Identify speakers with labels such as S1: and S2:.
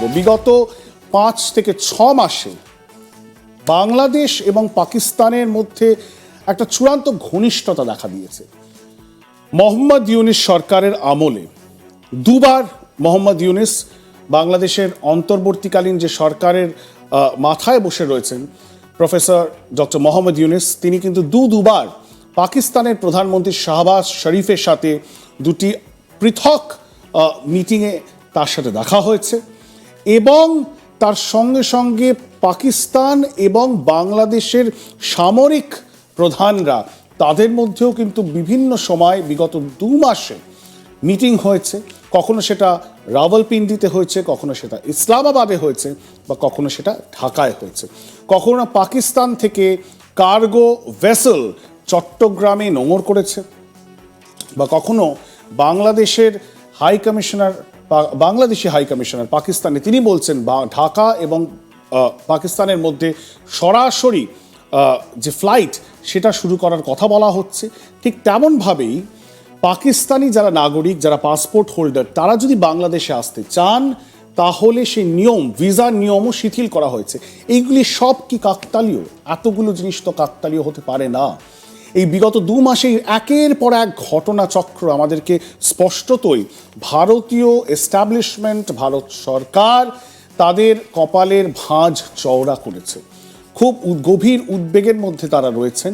S1: করব। বিগত 5 থেকে 6 মাসে বাংলাদেশ এবং পাকিস্তানের মধ্যে একটা চূড়ান্ত ঘনিষ্ঠতা দেখা দিয়েছে। মোহাম্মদ ইউনূস সরকারের আমলে দুবার মোহাম্মদ ইউনূস বাংলাদেশের অন্তর্বর্তীকালীন যে সরকারের মাথায় বসে রয়েছেন প্রফেসর ডক্টর মোহাম্মদ ইউনূস, তিনি কিন্তু দুবার পাকিস্তানের প্রধানমন্ত্রী শাহবাজ শরীফের সাথে দুটি পৃথক মিটিংয়ে তার সাথে দেখা হয়েছে এবং তার সঙ্গে সঙ্গে পাকিস্তান এবং বাংলাদেশের সামরিক প্রধানরা তাদের মধ্যেও কিন্তু বিভিন্ন সময় বিগত 2 মাসে মিটিং হয়েছে। কখনো সেটা রাওয়ালপিন্ডিতে হয়েছে, কখনো সেটা ইসলামাবাদে হয়েছে, বা কখনো সেটা ঢাকায় হয়েছে। কখনো পাকিস্তান থেকে কার্গো ভেসেল চট্টগ্রামে নোঙর করেছে, বা কখনো বাংলাদেশের বাংলাদেশি হাই কমিশনার পাকিস্তানে তিনি বলছেন ঢাকা এবং পাকিস্তানের মধ্যে সরাসরি যে ফ্লাইট সেটা শুরু করার কথা বলা হচ্ছে। ঠিক তেমনভাবেই পাকিস্তানি যারা নাগরিক, যারা পাসপোর্ট হোল্ডার, তারা যদি বাংলাদেশে আসতে চান তাহলে সেই নিয়ম, ভিসার নিয়মও শিথিল করা হয়েছে। এইগুলি সব কি কাকতালীয়? এতগুলো জিনিস তো কাকতালীয় হতে পারে না। এই বিগত 2 মাসে একের পর এক ঘটনাচক্র আমাদেরকে স্পষ্টতই ভারতীয় এস্টাবলিশমেন্ট, ভারত সরকার তাদের কপালের ভাঁজ চওড়া করেছে। খুব গভীর উদ্বেগের মধ্যে তারা রয়েছেন